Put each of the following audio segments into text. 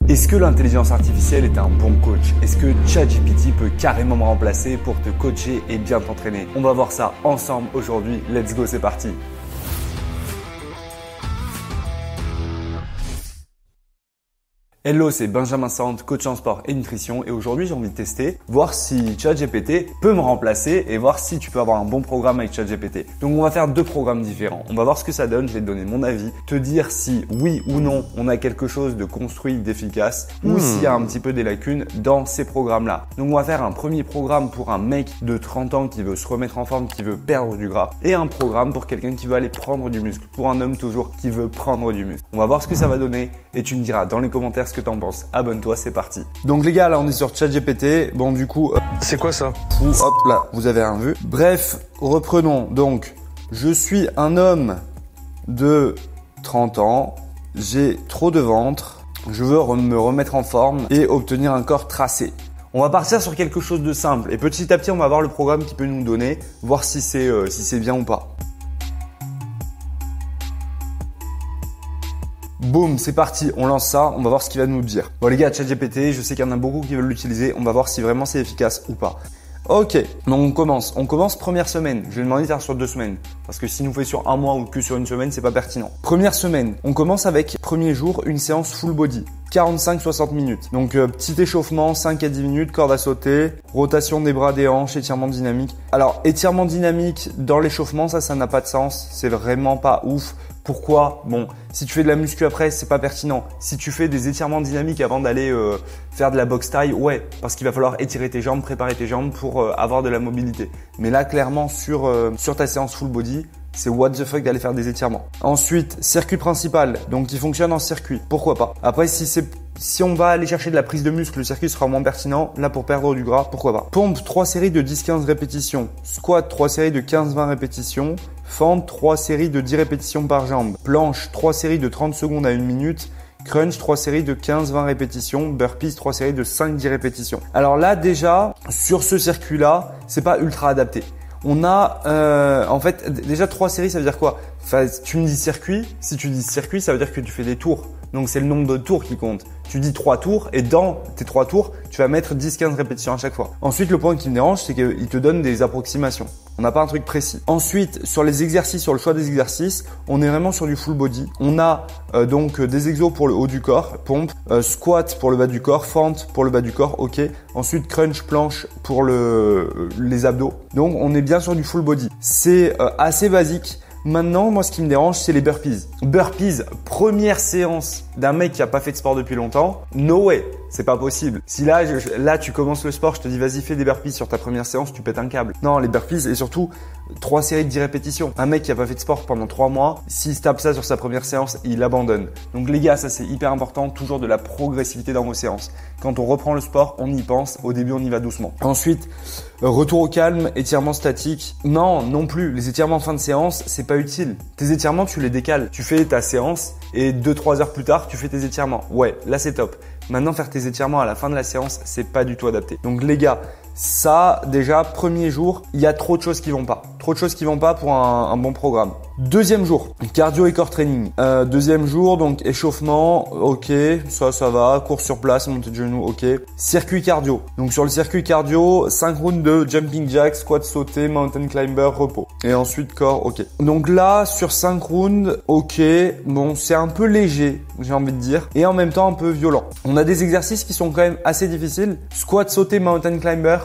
Est-ce que l'intelligence artificielle est un bon coach? Est-ce que ChatGPT peut carrément me remplacer pour te coacher et bien t'entraîner? On va voir ça ensemble aujourd'hui. Let's go, c'est parti! Hello, c'est Benjamin Sand, coach en sport et nutrition et aujourd'hui j'ai envie de tester, voir si ChatGPT peut me remplacer et voir si tu peux avoir un bon programme avec ChatGPT. Donc on va faire deux programmes différents. On va voir ce que ça donne, je vais te donner mon avis, te dire si oui ou non on a quelque chose de construit, d'efficace ou s'il y a un petit peu des lacunes dans ces programmes-là. Donc on va faire un premier programme pour un mec de 30 ans qui veut se remettre en forme, qui veut perdre du gras et un programme pour quelqu'un qui veut aller prendre du muscle, pour un homme toujours qui veut prendre du muscle. On va voir ce que ça va donner et tu me diras dans les commentaires ce que t'en penses. Abonne-toi, c'est parti. Donc les gars, là on est sur ChatGPT. Bon du coup, c'est quoi ça? hop là, vous avez rien vu. Bref, reprenons. Donc, je suis un homme de 30 ans. J'ai trop de ventre. Je veux me remettre en forme et obtenir un corps tracé. On va partir sur quelque chose de simple et petit à petit, on va voir le programme qui peut nous donner, voir si c'est bien ou pas. Boum, c'est parti, on lance ça, on va voir ce qu'il va nous dire. Bon les gars, ChatGPT, je sais qu'il y en a beaucoup qui veulent l'utiliser, on va voir si vraiment c'est efficace ou pas. Ok, donc on commence première semaine. Je vais demander de faire sur 2 semaines. Parce que s'il nous fait sur un mois ou que sur une semaine, c'est pas pertinent. Première semaine, on commence avec, premier jour, une séance full body. 45-60 minutes. Donc petit échauffement, 5 à 10 minutes, corde à sauter, rotation des bras, des hanches, étirement dynamique. Alors étirement dynamique dans l'échauffement, ça n'a pas de sens. C'est vraiment pas ouf. Pourquoi? Bon, si tu fais de la muscu après, c'est pas pertinent. Si tu fais des étirements dynamiques avant d'aller faire de la boxe taille, ouais, parce qu'il va falloir étirer tes jambes, préparer tes jambes pour avoir de la mobilité. Mais là, clairement, sur ta séance full body, c'est what the fuck d'aller faire des étirements. Ensuite, circuit principal, donc qui fonctionne en circuit. Pourquoi pas? Après, si on va aller chercher de la prise de muscle, le circuit sera moins pertinent. Là, pour perdre du gras, pourquoi pas? Pompe, 3 séries de 10-15 répétitions. Squat, 3 séries de 15-20 répétitions. Fente, 3 séries de 10 répétitions par jambe. Planche, 3 séries de 30 secondes à 1 minute. Crunch, 3 séries de 15-20 répétitions. Burpees, 3 séries de 5-10 répétitions. Alors là, déjà, sur ce circuit-là, c'est pas ultra adapté. On a en fait déjà 3 séries, ça veut dire quoi? Enfin, tu me dis circuit, si tu dis circuit, ça veut dire que tu fais des tours. Donc c'est le nombre de tours qui compte. Tu dis 3 tours et dans tes 3 tours, tu vas mettre 10-15 répétitions à chaque fois. Ensuite, le point qui me dérange, c'est qu'il te donne des approximations. On n'a pas un truc précis. Ensuite, sur les exercices, sur le choix des exercices, on est vraiment sur du full body. On a donc des exos pour le haut du corps, pompe, squat pour le bas du corps, fente pour le bas du corps, ok. Ensuite, crunch, planche pour les abdos. Donc, on est bien sur du full body. C'est assez basique. Maintenant, moi, ce qui me dérange, c'est les burpees. Burpees, première séance d'un mec qui a pas fait de sport depuis longtemps. No way, c'est pas possible. Si là, tu commences le sport, je te dis vas-y, fais des burpees sur ta première séance, tu pètes un câble. Non, les burpees et surtout 3 séries de 10 répétitions. Un mec qui a pas fait de sport pendant 3 mois, s'il se tape ça sur sa première séance, il abandonne. Donc les gars, ça c'est hyper important, toujours de la progressivité dans vos séances. Quand on reprend le sport, on y pense. Au début, on y va doucement. Ensuite, retour au calme, étirement statique. Non plus. Les étirements en fin de séance, c'est pas utile. Tes étirements, tu les décales. Tu fais ta séance et 2-3 heures plus tard, tu fais tes étirements. Ouais, là c'est top. Maintenant, faire tes étirements à la fin de la séance, c'est pas du tout adapté. Donc les gars, ça déjà, premier jour, il y a trop de choses qui vont pas. Trop de choses qui vont pas pour un bon programme. Deuxième jour, cardio et core training. Deuxième jour, donc échauffement, ok, ça va. Course sur place, montée de genoux, ok. Circuit cardio. Donc sur le circuit cardio, 5 rounds de jumping jack, squat sauté, mountain climber, repos. Et ensuite corps, ok. Donc là, sur 5 rounds, ok. Bon, c'est un peu léger, j'ai envie de dire. Et en même temps, un peu violent. On a des exercices qui sont quand même assez difficiles. Squat sauté, mountain climber.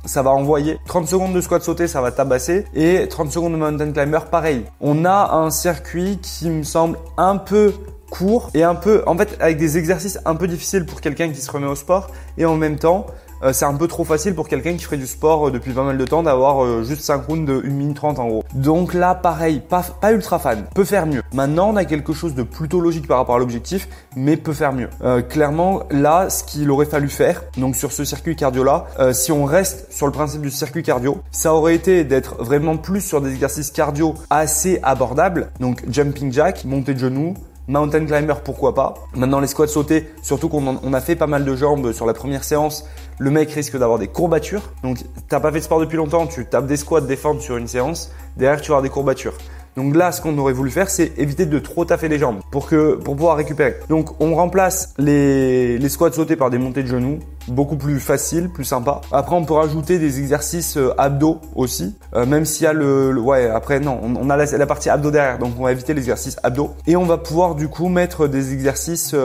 Ça va envoyer 30 secondes de squat sauté, ça va tabasser et 30 secondes de mountain climber, pareil. On a un circuit qui me semble un peu court et un peu, en fait, avec des exercices un peu difficiles pour quelqu'un qui se remet au sport et en même temps, c'est un peu trop facile pour quelqu'un qui ferait du sport depuis pas mal de temps d'avoir juste 5 rounds de 1 minute 30 en gros. Donc là, pareil, pas ultra fan, peut faire mieux. Maintenant, on a quelque chose de plutôt logique par rapport à l'objectif, mais peut faire mieux. Clairement, là, ce qu'il aurait fallu faire, donc sur ce circuit cardio là, si on reste sur le principe du circuit cardio, ça aurait été d'être vraiment plus sur des exercices cardio assez abordables, donc jumping jack, montée de genoux, mountain climber, pourquoi pas. Maintenant, les squats sautés, surtout qu'on a fait pas mal de jambes sur la première séance, le mec risque d'avoir des courbatures. Donc, t'as pas fait de sport depuis longtemps, tu tapes des squats, des fentes sur une séance, derrière tu vas avoir des courbatures. Donc là, ce qu'on aurait voulu faire, c'est éviter de trop taffer les jambes pour pouvoir récupérer. Donc on remplace les squats sautés par des montées de genoux, beaucoup plus facile, plus sympa. Après, on peut rajouter des exercices abdos aussi, même s'il y a après non, on a la partie abdos derrière, donc on va éviter l'exercice abdos et on va pouvoir du coup mettre des exercices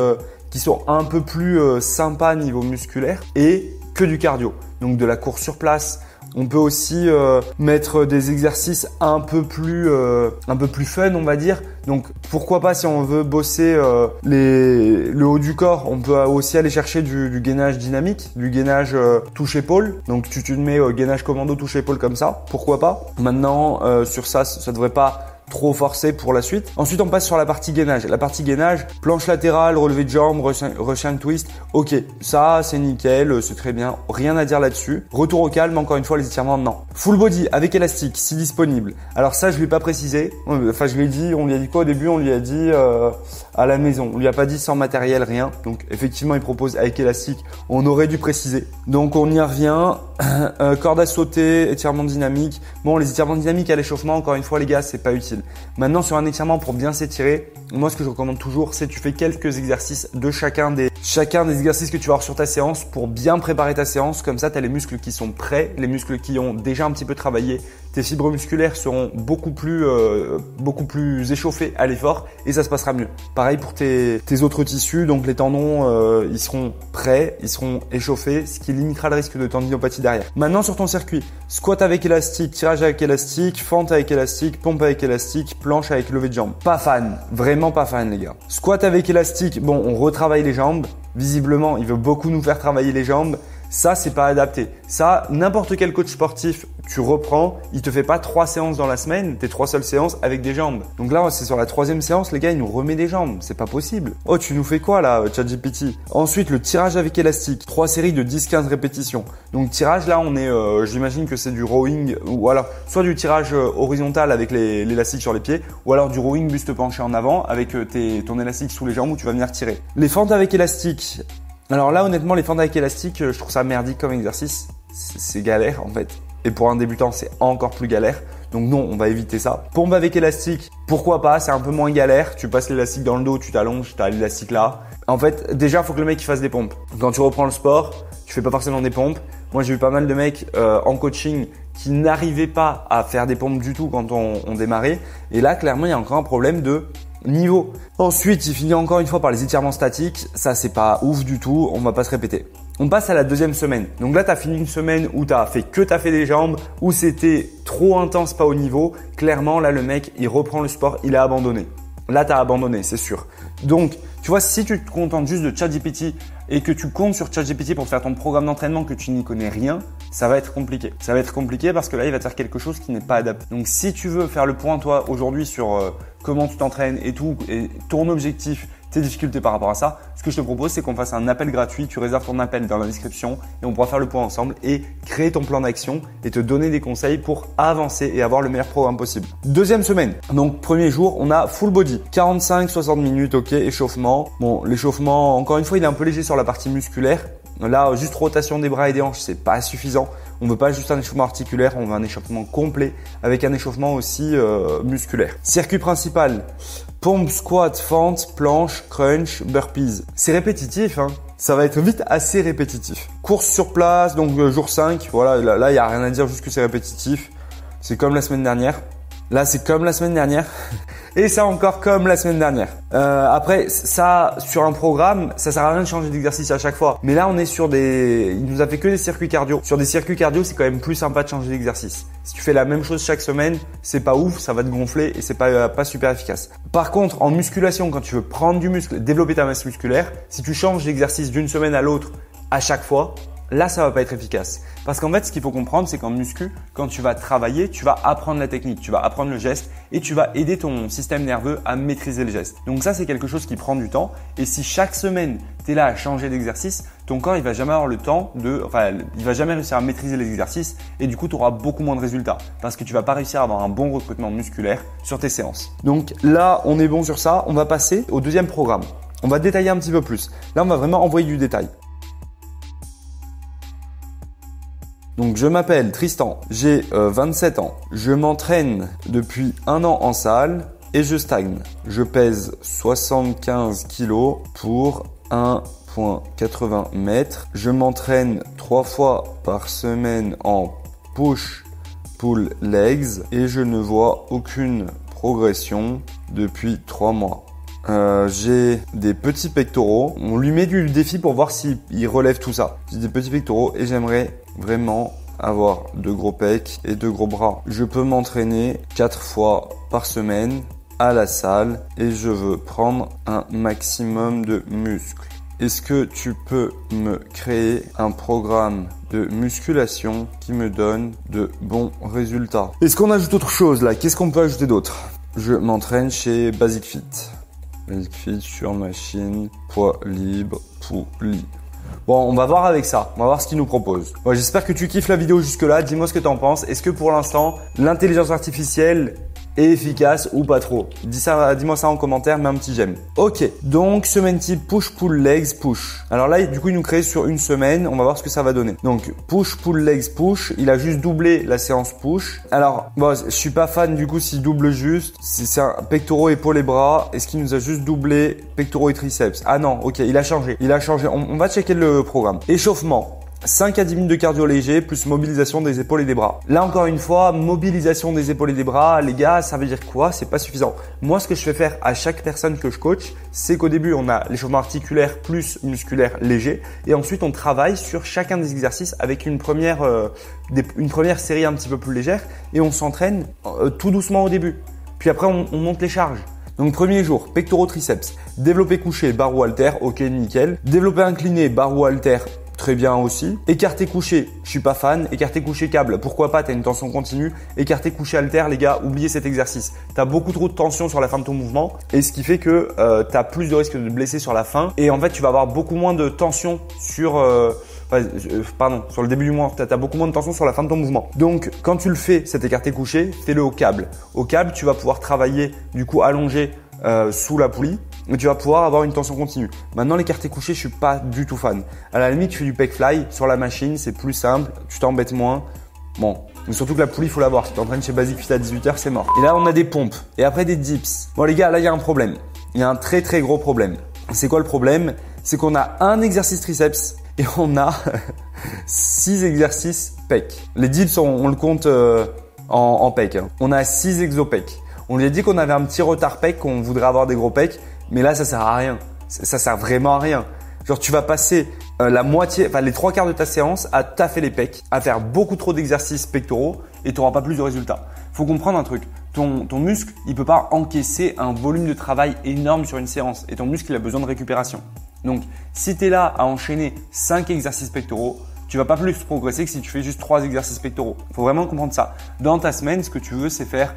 qui sont un peu plus sympas niveau musculaire et que du cardio. Donc de la course sur place. On peut aussi mettre des exercices un peu plus fun, on va dire. Donc pourquoi pas, si on veut bosser le haut du corps, on peut aussi aller chercher du gainage dynamique, du gainage touche-épaule. Donc tu te mets gainage commando touche-épaule comme ça, pourquoi pas. Maintenant sur ça devrait pas trop forcé pour la suite. Ensuite, on passe sur la partie gainage. La partie gainage, planche latérale, relevé de jambes, Russian twist. Ok, ça c'est nickel, c'est très bien. Rien à dire là-dessus. Retour au calme, encore une fois, les étirements, non. Full body avec élastique, si disponible. Alors ça, je lui ai pas précisé. Enfin, je lui ai dit, on lui a dit quoi au début? On lui a dit à la maison. On lui a pas dit sans matériel, rien. Donc effectivement, il propose avec élastique. On aurait dû préciser. Donc on y revient. Corde à sauter, étirement dynamique. Bon, les étirements dynamiques à l'échauffement, encore une fois, les gars, c'est pas utile. Maintenant, sur un étirement pour bien s'étirer, moi ce que je recommande toujours, c'est tu fais quelques exercices de chacun des exercices que tu vas avoir sur ta séance pour bien préparer ta séance. Comme ça, tu as les muscles qui sont prêts, les muscles qui ont déjà un petit peu travaillé. Tes fibres musculaires seront beaucoup plus échauffées à l'effort et ça se passera mieux. Pareil pour tes autres tissus, donc les tendons, ils seront prêts, ils seront échauffés, ce qui limitera le risque de tendinopathie derrière. Maintenant, sur ton circuit, squat avec élastique, tirage avec élastique, fente avec élastique, pompe avec élastique, planche avec levé de jambes. Pas fan, vraiment pas fan les gars. Squat avec élastique, bon, on retravaille les jambes. Visiblement, il veut beaucoup nous faire travailler les jambes. Ça, c'est pas adapté. Ça, n'importe quel coach sportif, tu reprends, il te fait pas 3 séances dans la semaine, tes 3 seules séances avec des jambes. Donc là, c'est sur la 3e séance, les gars, il nous remet des jambes. C'est pas possible. Oh, tu nous fais quoi là, ChatGPT? Ensuite, le tirage avec élastique. 3 séries de 10-15 répétitions. Donc tirage, là, on est, j'imagine que c'est du rowing ou alors soit du tirage horizontal avec l'élastique sur les pieds ou alors du rowing buste penché en avant avec ton élastique sous les jambes où tu vas venir tirer. Les fentes avec élastique. Alors là, honnêtement, les fentes avec élastique, je trouve ça merdique comme exercice. C'est galère en fait. Et pour un débutant, c'est encore plus galère. Donc non, on va éviter ça. Pompe avec élastique, pourquoi pas, c'est un peu moins galère. Tu passes l'élastique dans le dos, tu t'allonges, tu as l'élastique là. En fait, déjà, il faut que le mec il fasse des pompes. Quand tu reprends le sport, tu fais pas forcément des pompes. Moi, j'ai eu pas mal de mecs en coaching qui n'arrivaient pas à faire des pompes du tout quand on démarrait. Et là, clairement, il y a encore un problème de niveau. Ensuite, il finit encore une fois par les étirements statiques. Ça, c'est pas ouf du tout. On va pas se répéter. On passe à la 2e semaine. Donc là, tu as fini une semaine où tu as fait des jambes, où c'était trop intense, pas au niveau. Clairement, là, le mec, il reprend le sport, il a abandonné. Là, tu as abandonné, c'est sûr. Donc, tu vois, si tu te contentes juste de ChatGPT et que tu comptes sur ChatGPT pour faire ton programme d'entraînement que tu n'y connais rien, ça va être compliqué. Ça va être compliqué parce que là, il va te faire quelque chose qui n'est pas adapté. Donc, si tu veux faire le point, toi, aujourd'hui, sur comment tu t'entraînes et tout, et ton objectif, tes difficultés par rapport à ça, ce que je te propose, c'est qu'on fasse un appel gratuit. Tu réserves ton appel dans la description et on pourra faire le point ensemble et créer ton plan d'action et te donner des conseils pour avancer et avoir le meilleur programme possible. 2e semaine. Donc, premier jour, on a full body. 45-60 minutes, ok, échauffement. Bon, l'échauffement, encore une fois, il est un peu léger sur la partie musculaire. Là, juste rotation des bras et des hanches, c'est pas suffisant. On veut pas juste un échauffement articulaire, on veut un échauffement complet avec un échauffement aussi musculaire. Circuit principal, pompe, squat, fente, planche, crunch, burpees. C'est répétitif, hein. Ça va être vite assez répétitif. Course sur place, donc jour 5. Voilà, là, il n'y a rien à dire, juste que c'est répétitif. C'est comme la semaine dernière. Là, c'est comme la semaine dernière. Et ça encore comme la semaine dernière. Après, ça, sur un programme, ça sert à rien de changer d'exercice à chaque fois. Mais là, on est sur il nous a fait que des circuits cardio. Sur des circuits cardio, c'est quand même plus sympa de changer d'exercice. Si tu fais la même chose chaque semaine, c'est pas ouf, ça va te gonfler et c'est pas super efficace. Par contre, en musculation, quand tu veux prendre du muscle, développer ta masse musculaire, si tu changes d'exercice d'une semaine à l'autre à chaque fois, là, ça va pas être efficace. Parce qu'en fait, ce qu'il faut comprendre, c'est qu'en muscu, quand tu vas travailler, tu vas apprendre la technique, tu vas apprendre le geste et tu vas aider ton système nerveux à maîtriser le geste. Donc ça, c'est quelque chose qui prend du temps. Et si chaque semaine, tu es là à changer d'exercice, ton corps, il va jamais avoir le temps il va jamais réussir à maîtriser les exercices et du coup, tu auras beaucoup moins de résultats parce que tu vas pas réussir à avoir un bon recrutement musculaire sur tes séances. Donc là, on est bon sur ça. On va passer au 2e programme. On va détailler un petit peu plus. Là, on va vraiment envoyer du détail. Donc je m'appelle Tristan, j'ai 27 ans. Je m'entraîne depuis 1 an en salle et je stagne. Je pèse 75 kg pour 1,80 m. Je m'entraîne 3 fois par semaine en push pull legs et je ne vois aucune progression depuis 3 mois. J'ai des petits pectoraux. On lui met du défi pour voir s'il relève tout ça. J'ai des petits pectoraux et j'aimerais vraiment avoir de gros pecs et de gros bras. Je peux m'entraîner 4 fois par semaine à la salle et je veux prendre un maximum de muscles. Est-ce que tu peux me créer un programme de musculation qui me donne de bons résultats? Est-ce qu'on ajoute autre chose là? Qu'est-ce qu'on peut ajouter d'autre? Je m'entraîne chez Basic Fit. Basic Fit sur machine, poids libre, poulie. Bon, on va voir avec ça. On va voir ce qu'il nous propose. Bon, j'espère que tu kiffes la vidéo jusque-là. Dis-moi ce que tu en penses. Est-ce que pour l'instant, l'intelligence artificielle est efficace ou pas trop? Dis-moi ça en commentaire, mets un petit j'aime. Ok, donc semaine type push pull legs push. Alors là, du coup, il nous crée sur une semaine. On va voir ce que ça va donner. Donc push pull legs push. Il a juste doublé la séance push. Alors, bon, je suis pas fan du coup s'il double juste. Si c'est un pectoraux, épaules et bras, est-ce qu'il nous a juste doublé pectoraux et triceps? Ah non, ok, il a changé. Il a changé. On va checker le programme. Échauffement. 5 à 10 minutes de cardio léger plus mobilisation des épaules et des bras. Là encore une fois, mobilisation des épaules et des bras, les gars, ça veut dire quoi? C'est pas suffisant. Moi, ce que je fais faire à chaque personne que je coach, c'est qu'au début, on a l'échauffement articulaire plus musculaire léger et ensuite on travaille sur chacun des exercices avec une première série un petit peu plus légère et on s'entraîne tout doucement au début. Puis après, on monte les charges. Donc premier jour, pectoraux triceps, développé couché, barre ou haltère, ok nickel. Développé incliné, barre ou haltère, très bien aussi. Écarté couché, je suis pas fan. Écarté couché câble, pourquoi pas, t'as une tension continue. Écarté couché haltère, les gars, oubliez cet exercice. T'as beaucoup trop de tension sur la fin de ton mouvement et ce qui fait que t'as plus de risque de te blesser sur la fin et en fait tu vas avoir beaucoup moins de tension sur sur le début du mouvement, tu as beaucoup moins de tension sur la fin de ton mouvement. Donc, quand tu le fais, cet écarté couché, fais-le au câble. Au câble, tu vas pouvoir travailler du coup allongé sous la poulie et tu vas pouvoir avoir une tension continue. Maintenant, l'écarté couché, je suis pas du tout fan. À la limite, tu fais du pec fly sur la machine, c'est plus simple, tu t'embêtes moins. Bon, mais surtout que la poulie, il faut l'avoir. Si tu t'entraînes chez Basic Fit à 18h, c'est mort. Et là, on a des pompes et après des dips. Bon, les gars, là, il y a un problème. Il y a un très très gros problème. C'est quoi le problème? C'est qu'on a un exercice triceps et on a 6 exercices pec. Les dips, on le compte en pec. Hein. On a 6 exo pec. On lui a dit qu'on avait un petit retard pec, qu'on voudrait avoir des gros pecs, mais là, ça sert à rien. Ça sert vraiment à rien. Genre, tu vas passer la moitié, les 3/4 de ta séance à taffer les pecs, à faire beaucoup trop d'exercices pectoraux et tu n'auras pas plus de résultats. Faut comprendre un truc. Ton muscle, il peut pas encaisser un volume de travail énorme sur une séance et ton muscle, il a besoin de récupération. Donc, si tu es là à enchaîner 5 exercices pectoraux, tu vas pas plus progresser que si tu fais juste 3 exercices pectoraux. Faut vraiment comprendre ça. Dans ta semaine, ce que tu veux, c'est faire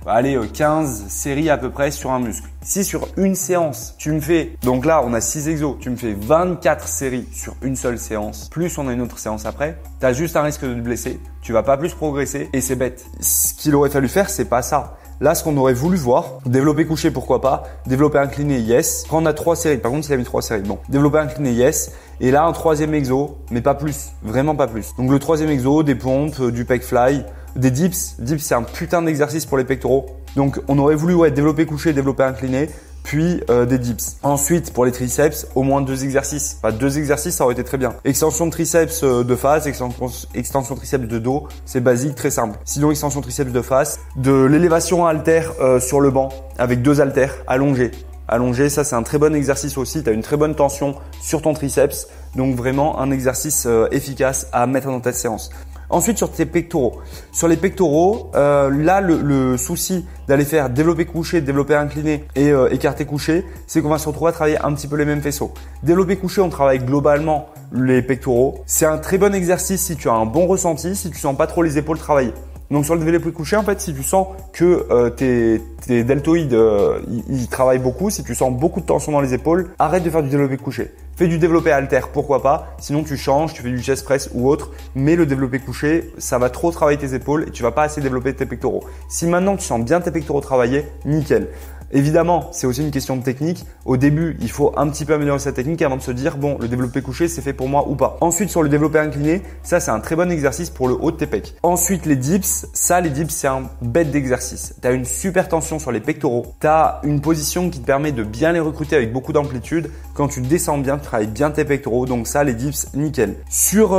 15 séries à peu près sur un muscle. Si sur une séance, tu me fais, donc là, on a 6 exos, tu me fais 24 séries sur une seule séance, plus on a une autre séance après, tu as juste un risque de te blesser, tu vas pas plus progresser et c'est bête. Ce qu'il aurait fallu faire, c'est pas ça. Là, ce qu'on aurait voulu voir, développer couché, pourquoi pas, développer incliné, yes. Quand on a 3 séries, par contre, il a mis 3 séries, bon, développer incliné, yes. Et là, un 3e exo, mais pas plus, vraiment pas plus. Donc le 3e exo, des pompes, du pec fly, des dips. Dips, c'est un putain d'exercice pour les pectoraux. Donc on aurait voulu développer couché, développer incliné, puis des dips. Ensuite, pour les triceps, au moins 2 exercices. 2 exercices, ça aurait été très bien. Extension de triceps de face, extension triceps de dos, c'est basique, très simple. Sinon, extension triceps de face, de l'élévation à haltère sur le banc avec 2 haltères allongés. Allongé, ça c'est un très bon exercice aussi, tu as une très bonne tension sur ton triceps, donc vraiment un exercice efficace à mettre dans ta séance. Ensuite sur tes pectoraux. Sur les pectoraux, là le souci d'aller faire développé couché, développé incliné et écarté couché, c'est qu'on va se retrouver à travailler un petit peu les mêmes faisceaux. Développé couché, on travaille globalement les pectoraux. C'est un très bon exercice si tu as un bon ressenti, si tu sens pas trop les épaules travailler. Donc sur le développé couché, en fait, si tu sens que tes deltoïdes ils travaillent beaucoup, si tu sens beaucoup de tension dans les épaules, arrête de faire du développé couché. Fais du développé haltère, pourquoi pas. Sinon tu changes, tu fais du chest press ou autre. Mais le développé couché, ça va trop travailler tes épaules et tu vas pas assez développer tes pectoraux. Si maintenant tu sens bien tes pectoraux travailler, nickel. Évidemment, c'est aussi une question de technique. Au début, il faut un petit peu améliorer sa technique avant de se dire, bon, le développé couché, c'est fait pour moi ou pas. Ensuite, sur le développé incliné, ça, c'est un très bon exercice pour le haut de tes pecs. Ensuite, les dips. Ça, les dips, c'est un bête d'exercice. Tu as une super tension sur les pectoraux. Tu as une position qui te permet de bien les recruter avec beaucoup d'amplitude. Quand tu descends bien, tu travailles bien tes pectoraux. Donc ça, les dips, nickel. Sur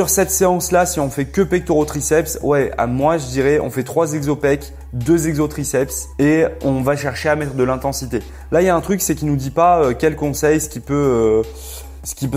cette séance-là, si on fait que pectoraux triceps, ouais, à moi, je dirais, on fait 3 exopecs, 2 exotriceps et on va chercher à mettre de l'intensité. Là, il y a un truc, c'est qu'il nous dit pas quel conseil, ce qui peut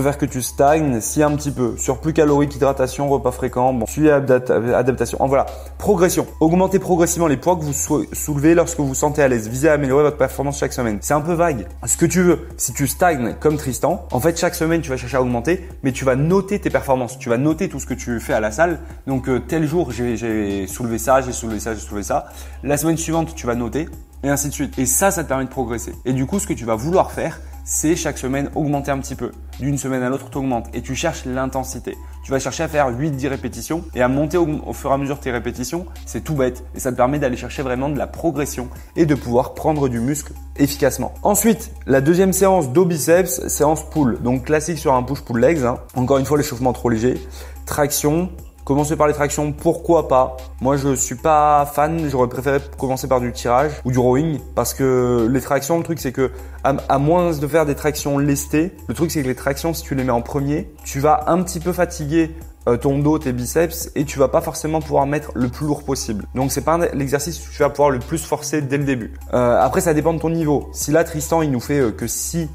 faire que tu stagnes, si un petit peu. Surplus calorique, hydratation, repas fréquents, bon, suivi adaptation. En voilà. Progression. Augmentez progressivement les poids que vous soulevez lorsque vous vous sentez à l'aise. Visez à améliorer votre performance chaque semaine. C'est un peu vague. Ce que tu veux, si tu stagnes comme Tristan, en fait, chaque semaine, tu vas chercher à augmenter, mais tu vas noter tes performances. Tu vas noter tout ce que tu fais à la salle. Donc, tel jour, j'ai soulevé ça, j'ai soulevé ça, j'ai soulevé ça. La semaine suivante, tu vas noter et ainsi de suite. Et ça te permet de progresser. Et du coup, ce que tu vas vouloir faire, c'est chaque semaine augmenter un petit peu. D'une semaine à l'autre, tu augmentes et tu cherches l'intensité. Tu vas chercher à faire 8-10 répétitions et à monter au fur et à mesure tes répétitions. C'est tout bête et ça te permet d'aller chercher vraiment de la progression et de pouvoir prendre du muscle efficacement. Ensuite, la deuxième séance dos biceps, séance pull. Donc classique sur un push-pull legs. Encore une fois, l'échauffement trop léger. Traction. Commencer par les tractions, pourquoi pas? Moi, je suis pas fan. J'aurais préféré commencer par du tirage ou du rowing parce que les tractions, le truc, c'est que à moins de faire des tractions lestées, le truc, c'est que les tractions, si tu les mets en premier, tu vas un petit peu fatiguer ton dos, tes biceps et tu vas pas forcément pouvoir mettre le plus lourd possible. Donc, c'est pas l'exercice que tu vas pouvoir le plus forcer dès le début. Après, ça dépend de ton niveau. Si là, Tristan, il nous fait que 6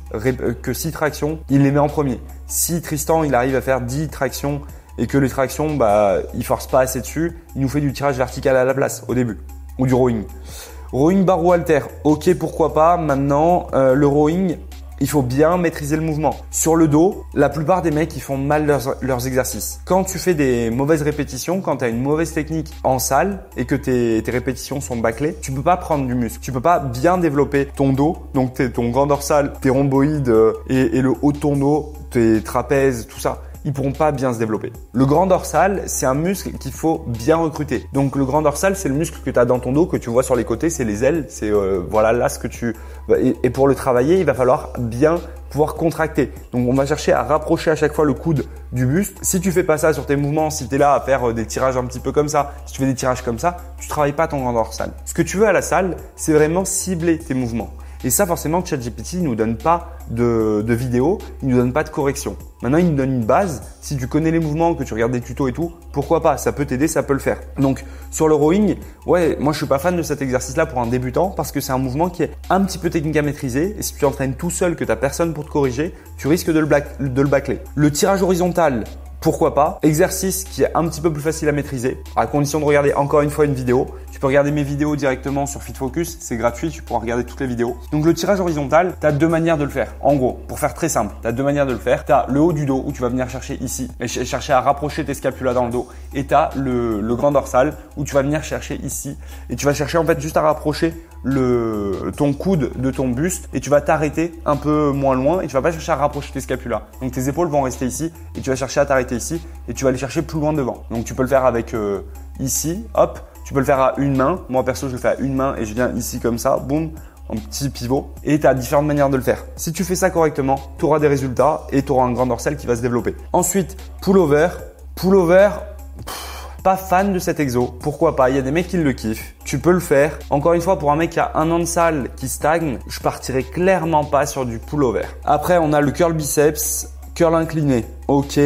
tractions, il les met en premier. Si Tristan, il arrive à faire 10 tractions et que les tractions, il force pas assez dessus, il nous fait du tirage vertical à la place au début ou du rowing. Rowing barre ou halter, ok, pourquoi pas. Maintenant, le rowing, il faut bien maîtriser le mouvement. Sur le dos, la plupart des mecs, ils font mal leurs exercices. Quand tu fais des mauvaises répétitions, quand tu as une mauvaise technique en salle et que tes répétitions sont bâclées, tu peux pas prendre du muscle. Tu peux pas bien développer ton dos, donc ton grand dorsal, tes rhomboïdes et le haut de ton dos, tes trapèzes, tout ça. Ils pourront pas bien se développer. Le grand dorsal, c'est un muscle qu'il faut bien recruter. Donc le grand dorsal, c'est le muscle que tu as dans ton dos, que tu vois sur les côtés, c'est les ailes, c'est voilà là ce que tu et pour le travailler, il va falloir bien pouvoir contracter. Donc on va chercher à rapprocher à chaque fois le coude du buste. Si tu fais pas ça sur tes mouvements, si tu es là à faire des tirages un petit peu comme ça, si tu fais des tirages comme ça, tu travailles pas ton grand dorsal. Ce que tu veux à la salle, c'est vraiment cibler tes mouvements. Et ça, forcément, ChatGPT ne nous donne pas de vidéo, il ne nous donne pas de correction. Maintenant, il nous donne une base. Si tu connais les mouvements, que tu regardes des tutos et tout, pourquoi pas? Ça peut t'aider, ça peut le faire. Donc, sur le rowing, ouais, moi, je suis pas fan de cet exercice-là pour un débutant parce que c'est un mouvement qui est un petit peu technique à maîtriser. Et si tu entraînes tout seul, que tu n'as personne pour te corriger, tu risques de le bâcler. Le tirage horizontal, pourquoi pas? Exercice qui est un petit peu plus facile à maîtriser, à condition de regarder encore une fois une vidéo. Tu peux regarder mes vidéos directement sur FitFocus, c'est gratuit, tu pourras regarder toutes les vidéos. Donc le tirage horizontal, tu as 2 manières de le faire. En gros, pour faire très simple, tu as 2 manières de le faire. Tu as le haut du dos où tu vas venir chercher ici et chercher à rapprocher tes scapulas dans le dos. Et tu as le grand dorsal où tu vas venir chercher ici et tu vas chercher en fait juste à rapprocher ton coude de ton buste et tu vas t'arrêter un peu moins loin et tu vas pas chercher à rapprocher tes scapulas. Donc tes épaules vont rester ici et tu vas chercher à t'arrêter ici et tu vas aller chercher plus loin devant. Donc tu peux le faire avec ici, hop, tu peux le faire à une main. Moi perso, je le fais à une main et je viens ici comme ça, boum, en petit pivot. Et tu as différentes manières de le faire. Si tu fais ça correctement, tu auras des résultats et tu auras un grand dorsal qui va se développer. Ensuite, pull-over. Pull-over, pas fan de cet exo. Pourquoi pas? Il y a des mecs qui le kiffent. Tu peux le faire. Encore une fois, pour un mec qui a 1 an de salle qui stagne, je partirais clairement pas sur du pull-over. Après, on a le curl biceps, curl incliné. Ok,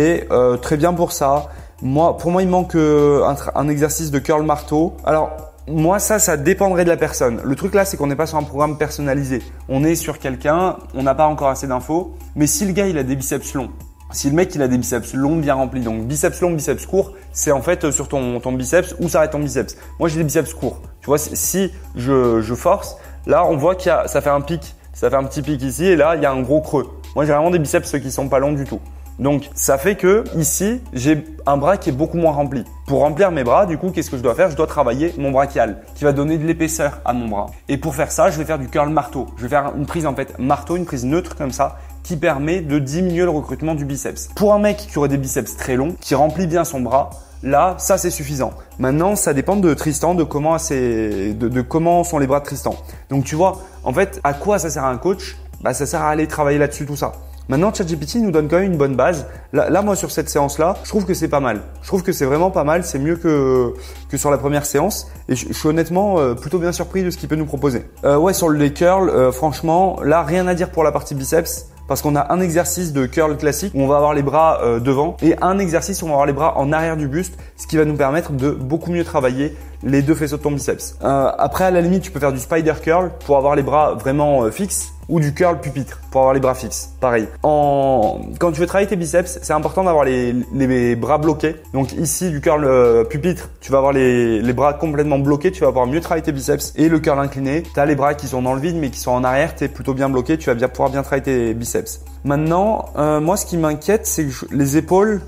très bien pour ça. Pour moi, il manque un exercice de curl marteau. Alors, moi, ça dépendrait de la personne. Le truc là, c'est qu'on n'est pas sur un programme personnalisé. On est sur quelqu'un, on n'a pas encore assez d'infos. Mais si le gars, il a des biceps longs, si le mec, il a des biceps longs bien remplis, donc biceps long, biceps court, c'est en fait sur ton biceps où s'arrête ton biceps. Moi, j'ai des biceps courts. Tu vois, si je force, là, on voit ça fait un pic. Ça fait un petit pic ici et là, il y a un gros creux. Moi, j'ai vraiment des biceps qui sont pas longs du tout. Donc, ça fait que ici, j'ai un bras qui est beaucoup moins rempli. Pour remplir mes bras, du coup, qu'est-ce que je dois faire? Je dois travailler mon brachial qui va donner de l'épaisseur à mon bras. Et pour faire ça, je vais faire du curl marteau. Je vais faire une prise en fait marteau, une prise neutre comme ça qui permet de diminuer le recrutement du biceps. Pour un mec qui aurait des biceps très longs, qui remplit bien son bras, là, ça c'est suffisant. Maintenant, ça dépend de Tristan, de comment sont les bras de Tristan. Donc tu vois, en fait, à quoi ça sert à un coach? Bah, ça sert à aller travailler là-dessus, tout ça. Maintenant, ChatGPT nous donne quand même une bonne base. Là, moi, sur cette séance-là, je trouve que c'est pas mal. Je trouve que c'est vraiment pas mal. C'est mieux que sur la première séance. Et je suis honnêtement plutôt bien surpris de ce qu'il peut nous proposer. Ouais, sur les curls, franchement, là, rien à dire pour la partie biceps. Parce qu'on a un exercice de curl classique où on va avoir les bras devant et un exercice où on va avoir les bras en arrière du buste, ce qui va nous permettre de beaucoup mieux travailler les deux faisceaux de ton biceps. Après, à la limite, tu peux faire du spider curl pour avoir les bras vraiment fixes ou du curl pupitre pour avoir les bras fixes. Pareil. Quand tu veux travailler tes biceps, c'est important d'avoir les bras bloqués. Donc ici, du curl pupitre, tu vas avoir les bras complètement bloqués, tu vas pouvoir mieux travailler tes biceps. Et le curl incliné, tu as les bras qui sont dans le vide mais qui sont en arrière, tu es plutôt bien bloqué, tu vas pouvoir bien travailler tes biceps. Maintenant, moi, ce qui m'inquiète, c'est que les épaules…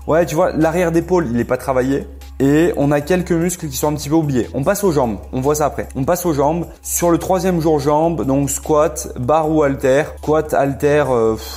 Ouais, tu vois, l'arrière d'épaule, il n'est pas travaillé. Et on a quelques muscles qui sont un petit peu oubliés. On passe aux jambes, on voit ça après. On passe aux jambes. Sur le 3e jour jambes, donc squat, barre ou halter. Squat, halter,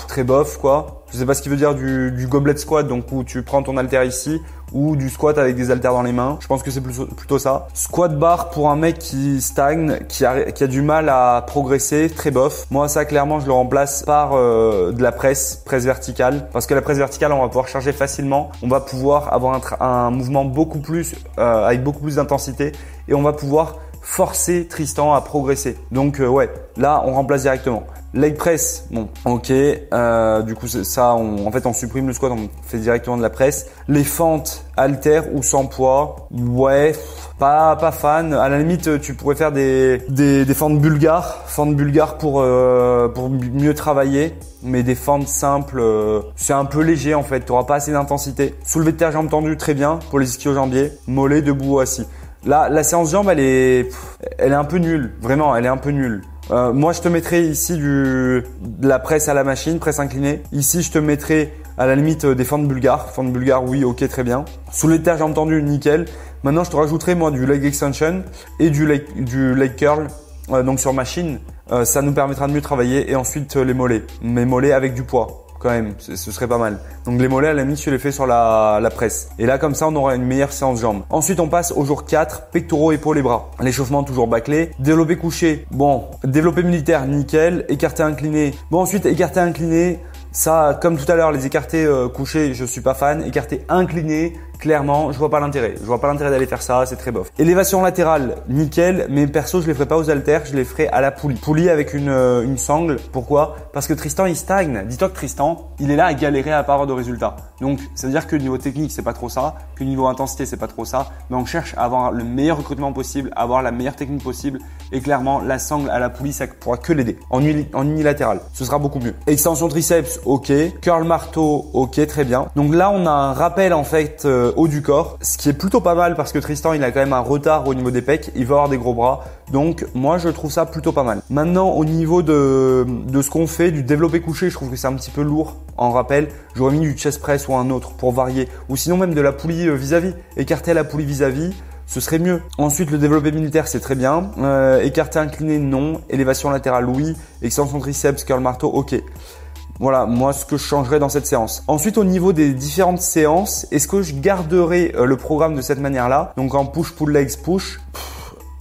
très bof quoi. Je sais pas ce qu'il veut dire du goblet squat, donc où tu prends ton halter ici, ou du squat avec des haltères dans les mains. Je pense que c'est plutôt ça. Squat bar pour un mec qui stagne, qui a du mal à progresser, très bof. Moi ça clairement je le remplace par de la presse verticale, parce que la presse verticale on va pouvoir charger facilement, on va pouvoir avoir un mouvement beaucoup plus avec beaucoup plus d'intensité et on va pouvoir forcer Tristan à progresser. Donc ouais, là on remplace directement. Leg press, bon, ok. Du coup, ça, en fait, on supprime le squat, on fait directement de la presse. Les fentes, haltères ou sans poids, ouais, pas fan. À la limite, tu pourrais faire des fentes bulgares pour mieux travailler. Mais des fentes simples, c'est un peu léger en fait. Tu n'auras pas assez d'intensité. Soulevé de terre, jambes tendues, très bien pour les ischio-jambiers. Mollet, debout ou assis. Là, la séance jambes, elle est un peu nulle. Vraiment, elle est un peu nulle. Moi, je te mettrais ici de la presse à la machine, presse inclinée. Ici, je te mettrais à la limite des fentes bulgares. Fentes bulgares, oui, ok, très bien. Soulevé de terre, jambes tendues, nickel. Maintenant, je te rajouterai moi du leg extension et du leg curl. Donc sur machine, ça nous permettra de mieux travailler. Et ensuite les mollets. Mes mollets avec du poids. Quand même, ce serait pas mal. Donc les mollets, à la limite, je les fais sur la presse. Et là, comme ça, on aura une meilleure séance jambes. Ensuite, on passe au jour 4, pectoraux, épaules et bras. L'échauffement toujours bâclé. Développé couché, bon. Développé militaire, nickel. Écarté incliné. Bon, ensuite, écarté incliné. Ça, comme tout à l'heure, les écartés couchés, je suis pas fan. Écartés inclinés, clairement, je vois pas l'intérêt. Je vois pas l'intérêt d'aller faire ça, c'est très bof. Élévation latérale, nickel. Mais perso, je les ferai pas aux haltères, je les ferai à la poulie. Poulie avec une sangle. Pourquoi? Parce que Tristan, il stagne. Dis-toi que Tristan, il est là à galérer à pas avoir de résultats. Donc, ça veut dire que niveau technique, c'est pas trop ça. Que niveau intensité, c'est pas trop ça. Mais on cherche à avoir le meilleur recrutement possible, à avoir la meilleure technique possible. Et clairement, la sangle à la poulie, ça pourra que l'aider. En unilatéral, ce sera beaucoup mieux. Extension triceps, ok. Curl marteau, ok, très bien. Donc là, on a un rappel en fait haut du corps, ce qui est plutôt pas mal parce que Tristan, il a quand même un retard au niveau des pecs. Il va avoir des gros bras. Donc moi, je trouve ça plutôt pas mal. Maintenant, au niveau de ce qu'on fait, du développé couché, je trouve que c'est un petit peu lourd. En rappel, j'aurais mis du chest press ou un autre pour varier. Ou sinon même de la poulie vis-à-vis. Écarter la poulie vis-à-vis. Ce serait mieux. Ensuite, le développé militaire, c'est très bien. Écarté incliné, non. Élévation latérale, oui. Extension triceps, curl marteau, ok. Voilà, moi, ce que je changerais dans cette séance. Ensuite, au niveau des différentes séances, est-ce que je garderai le programme de cette manière-là? Donc, en push, pull, legs, push.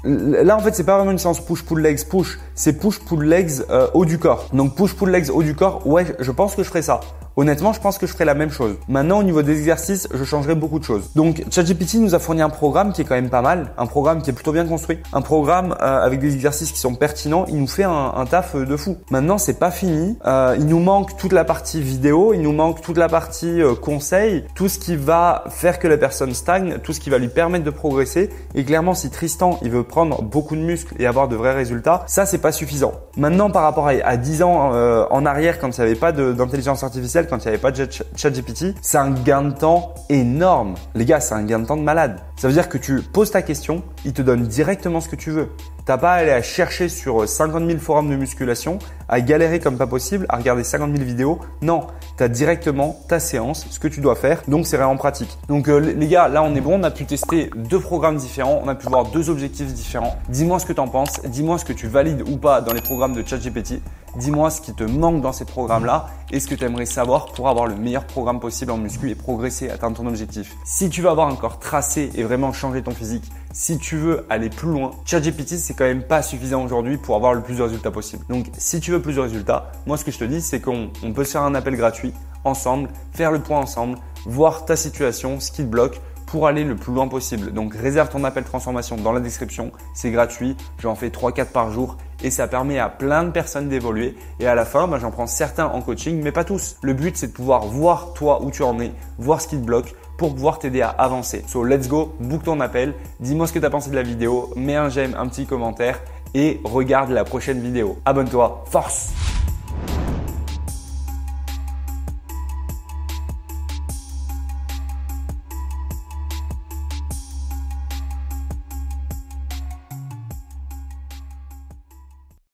Là, en fait, c'est pas vraiment une séance push, pull, legs, push. C'est push, pull, legs haut du corps. Donc, push, pull, legs haut du corps. Ouais, je pense que je ferai ça. Honnêtement, je pense que je ferai la même chose. Maintenant, au niveau des exercices, je changerai beaucoup de choses. Donc, ChatGPT nous a fourni un programme qui est quand même pas mal, un programme qui est plutôt bien construit, un programme avec des exercices qui sont pertinents. Il nous fait un taf de fou. Maintenant, c'est pas fini. Il nous manque toute la partie vidéo, il nous manque toute la partie conseil, tout ce qui va faire que la personne stagne, tout ce qui va lui permettre de progresser. Et clairement, si Tristan, il veut prendre beaucoup de muscles et avoir de vrais résultats, ça, c'est pas suffisant. Maintenant, par rapport à 10 ans en arrière, quand il n'y avait pas d'intelligence artificielle, quand il n'y avait pas de ChatGPT, c'est un gain de temps énorme. Les gars, c'est un gain de temps de malade. Ça veut dire que tu poses ta question, il te donne directement ce que tu veux. T'as pas à aller à chercher sur 50 000 forums de musculation, à galérer comme pas possible, à regarder 50 000 vidéos. Non, tu as directement ta séance, ce que tu dois faire. Donc, c'est vraiment pratique. Donc, les gars, là, on est bon. On a pu tester 2 programmes différents. On a pu voir 2 objectifs différents. Dis-moi ce que tu en penses. Dis-moi ce que tu valides ou pas dans les programmes de ChatGPT. Dis-moi ce qui te manque dans ces programmes-là et ce que tu aimerais savoir pour avoir le meilleur programme possible en muscu et progresser, atteindre ton objectif. Si tu veux avoir un corps tracé et vraiment changer ton physique, si tu veux aller plus loin, ChatGPT, c'est quand même pas suffisant aujourd'hui pour avoir le plus de résultats possible. Donc, si tu veux plus de résultats, moi, ce que je te dis, c'est qu'on peut se faire un appel gratuit ensemble, faire le point ensemble, voir ta situation, ce qui te bloque pour aller le plus loin possible. Donc, réserve ton appel transformation dans la description. C'est gratuit. J'en fais 3-4 par jour et ça permet à plein de personnes d'évoluer. Et à la fin, j'en prends certains en coaching, mais pas tous. Le but, c'est de pouvoir voir toi où tu en es, voir ce qui te bloque pour pouvoir t'aider à avancer. So, let's go, book ton appel. Dis-moi ce que tu as pensé de la vidéo. Mets un j'aime, un petit commentaire et regarde la prochaine vidéo. Abonne-toi, force!